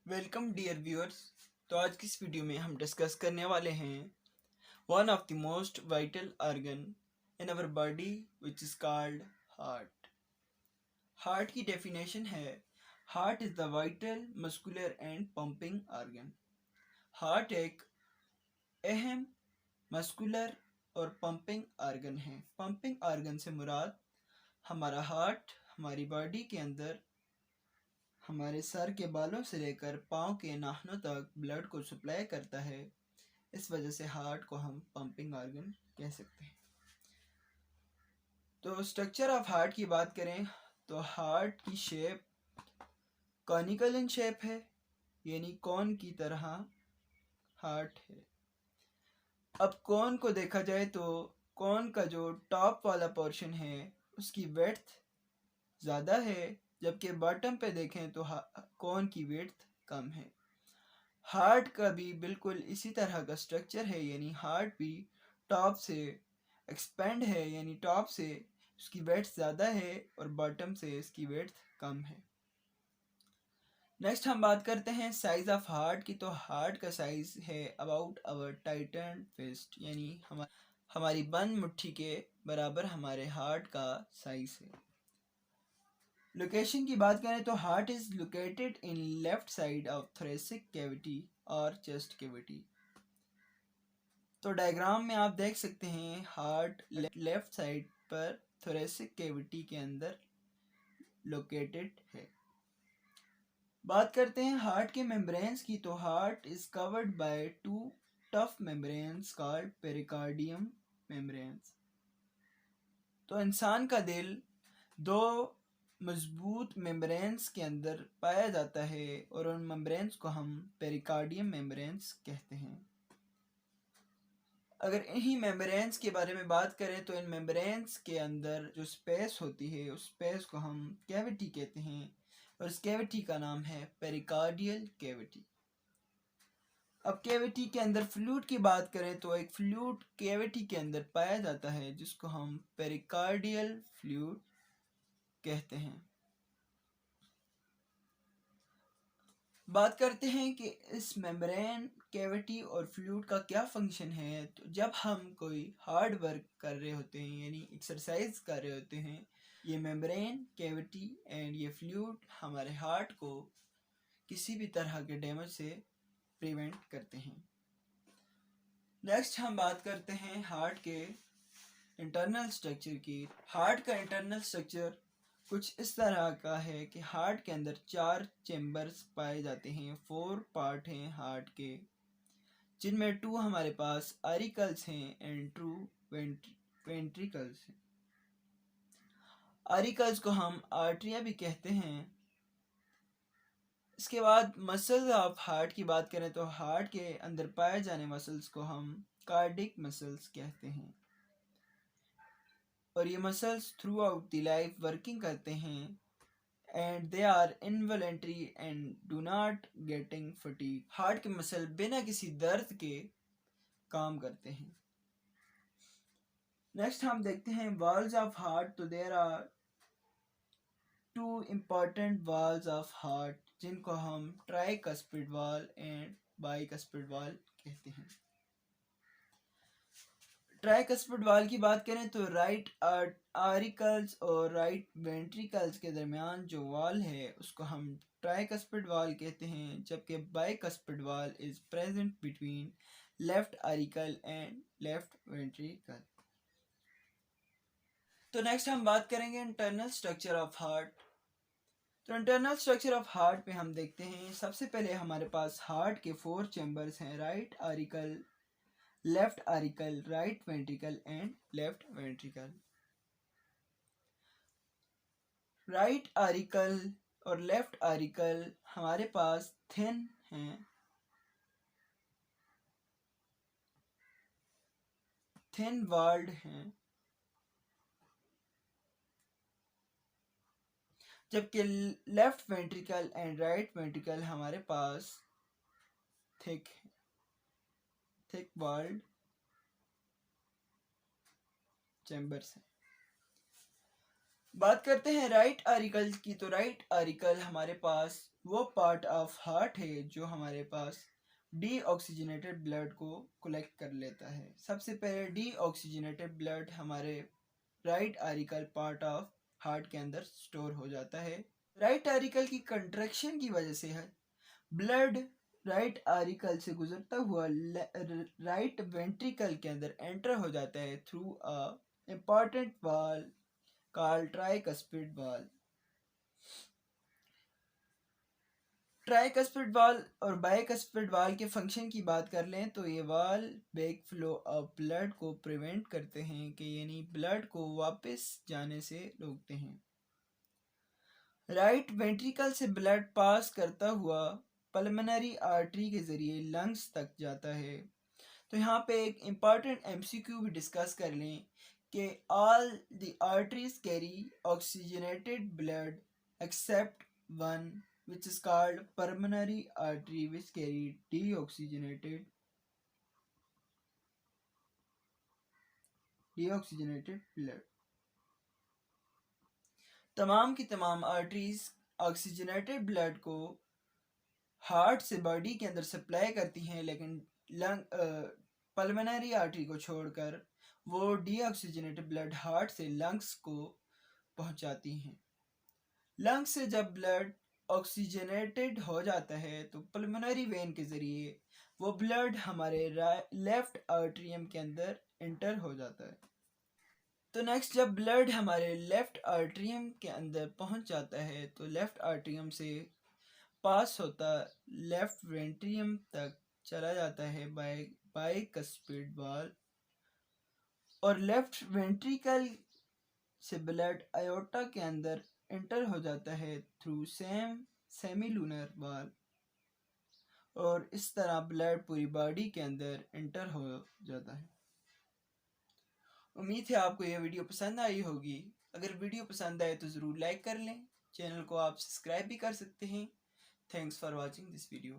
Welcome dear viewers. तो आज की इस वीडियो में हम डिस्कस करने वाले हैं one of the most vital organ in our body which is called heart. Heart की डेफिनेशन है heart is the vital muscular and pumping organ. Heart एक अहम मस्कुलर और पंपिंग ऑर्गन है। पंपिंग ऑर्गन से मुराद हमारा हार्ट हमारी बॉडी के अंदर हमारे सर के बालों से लेकर पाँव के नाखूनों तक ब्लड को सप्लाई करता है। इस वजह से हार्ट को हम पंपिंग ऑर्गन कह सकते हैं। तो स्ट्रक्चर ऑफ हार्ट की बात करें तो हार्ट की शेप कॉनिकल इन शेप है, यानी कौन की तरह हार्ट है। अब कौन को देखा जाए तो कौन का जो टॉप वाला पोर्शन है उसकी वेड्थ ज़्यादा है, जबकि बॉटम पे देखें तो कौन की वेड्थ कम है। हार्ट का भी बिल्कुल इसी तरह का स्ट्रक्चर है, यानी हार्ट भी टॉप से एक्सपेंड है, यानी टॉप से उसकी वेड्थ ज़्यादा है और बॉटम से इसकी वेड्थ कम है। नेक्स्ट हम बात करते हैं साइज़ ऑफ हार्ट की। तो हार्ट का साइज़ है अबाउट आवर टाइटन फिस्ट, यानी हमारी बंद मुट्ठी के बराबर हमारे हार्ट का साइज़ है। लोकेशन की बात करें तो heart is located in left side of thoracic cavity और चेस्ट कैविटी। तो डायग्राम में आप देख सकते हैं हार्ट लेफ्ट साइड पर थोरेसिक कैविटी के अंदर लोकेटेड है। बात करते हैं हार्ट के मेम्ब्रेन्स की। तो heart is covered by two tough membranes called pericardium membranes. तो इंसान का दिल दो मजबूत मेम्ब्रेन्स के अंदर पाया जाता है और उन मेम्ब्रेन्स को हम पेरिकार्डियम मेम्ब्रेन्स कहते हैं। अगर इन्हीं मेम्ब्रेन्स के बारे में बात करें तो इन मेम्ब्रेन्स के अंदर जो स्पेस होती है उस स्पेस को हम कैविटी कहते हैं और इस कैविटी का नाम है पेरिकार्डियल कैविटी। अब कैविटी के अंदर फ्लूइड की बात करें तो एक फ्लूइड कैविटी के अंदर पाया जाता है जिसको हम पेरिकार्डियल फ्लूइड कहते हैं। बात करते हैं कि इस मेम्ब्रेन कैविटी और फ्लूइड का क्या फंक्शन है। तो जब हम कोई हार्ड वर्क कर रहे होते हैं, यानी एक्सरसाइज कर रहे होते हैं, ये मेम्ब्रेन कैविटी एंड ये फ्लूइड हमारे हार्ट को किसी भी तरह के डैमेज से प्रिवेंट करते हैं। नेक्स्ट हम बात करते हैं हार्ट के इंटरनल स्ट्रक्चर की। हार्ट का इंटरनल स्ट्रक्चर कुछ इस तरह का है कि हार्ट के अंदर 4 चेम्बर्स पाए जाते हैं। 4 पार्ट हैं हार्ट के, जिनमें 2 हमारे पास आरिकल्स हैं एंड 2 वेंट्रिकल्स हैं। आरिकल्स को हम आर्टरिया भी कहते हैं। इसके बाद मसल्स ऑफ हार्ट की बात करें तो हार्ट के अंदर पाए जाने मसल्स को हम कार्डिक मसल्स कहते हैं और ये muscles throughout the life working करते हैं and they are involuntary and do not getting fatigue. Heart के मसल बिना किसी दर्द के काम करते हैं। नेक्स्ट हम देखते हैं वॉल्स ऑफ हार्ट। तो there are 2 important walls of heart जिनको हम tricuspid wall and bicuspid wall कहते हैं। ट्राइकस्पिड वॉल की बात करें तो राइट आरिकल्स और राइट वेंट्रिकल्स के दरमियान जो वॉल है उसको हम ट्राइकस्पिड वॉल कहते हैं, जबकि bicuspid valve is present between left auricle and left ventricle. तो नेक्स्ट हम बात करेंगे इंटरनल स्ट्रक्चर ऑफ हार्ट। तो इंटरनल स्ट्रक्चर ऑफ हार्ट पे हम देखते हैं सबसे पहले हमारे पास हार्ट के 4 चैम्बर्स हैं, right auricle, left auricle, right ventricle and left ventricle. Right auricle और लेफ्ट आरिकल हमारे पास थिन हैं, थिन वॉल्ड हैं, जबकि left ventricle and right ventricle हमारे पास थिक वॉल्ड चैम्बर्स हैं। बात करते हैं राइट आरिकल की। तो राइट आरिकल हमारे पास वो पार्ट ऑफ हार्ट है जो हमारे पास डीऑक्सीजनेटेड ब्लड को कलेक्ट कर लेता है। सबसे पहले डीऑक्सीजनेटेड ब्लड हमारे right auricle part of heart के अंदर स्टोर हो जाता है। राइट आरिकल की कंट्रैक्शन की वजह से है ब्लड राइट आरिकल से गुजरता हुआ राइट वेंट्रिकल के अंदर एंटर हो जाता है थ्रू अ इम्पॉर्टेंट वाल कॉल्ड ट्राइकस्पिड वाल। ट्राइकस्पिड वाल और बाइकस्पिड वाल के फंक्शन की बात कर लें तो ये वाल बैक फ्लो ऑफ ब्लड को प्रिवेंट करते हैं कि यानी ब्लड को वापस जाने से रोकते हैं। राइट वेंट्रिकल से ब्लड पास करता हुआ पल्मोनरी आर्टरी के ज़रिए लंग्स तक जाता है। तो यहाँ पे एक इम्पॉर्टेंट एमसीक्यू भी डिस्कस कर लें कि all the arteries carry oxygenated blood except one which is called pulmonary artery which carry deoxygenated blood। तमाम की तमाम आर्टरीज ऑक्सीजनेटेड ब्लड को हार्ट से बॉडी के अंदर सप्लाई करती हैं, लेकिन पल्मोनरी आर्टरी को छोड़कर वो डीऑक्सीजनेटेड ब्लड हार्ट से लंग्स को पहुंचाती हैं। लंग्स से जब ब्लड ऑक्सीजनेटेड हो जाता है तो पल्मोनरी वेन के ज़रिए वो ब्लड हमारे लेफ्ट आर्टरियम के अंदर इंटर हो जाता है। तो नेक्स्ट जब ब्लड हमारे लेफ्ट आर्टरियम के अंदर पहुंच जाता है तो लेफ्ट आर्टरियम से पास होता लेफ्ट वेंट्रियम तक चला जाता है बाइकस्पिड वाल, और लेफ्ट वेंट्रिकल से ब्लड आयोटा के अंदर इंटर हो जाता है थ्रू सेमीलूनर वाल, और इस तरह ब्लड पूरी बॉडी के अंदर इंटर हो जाता है। उम्मीद है आपको यह वीडियो पसंद आई होगी। अगर वीडियो पसंद आए तो ज़रूर लाइक कर लें। चैनल को आप सब्सक्राइब भी कर सकते हैं। Thanks for watching this video.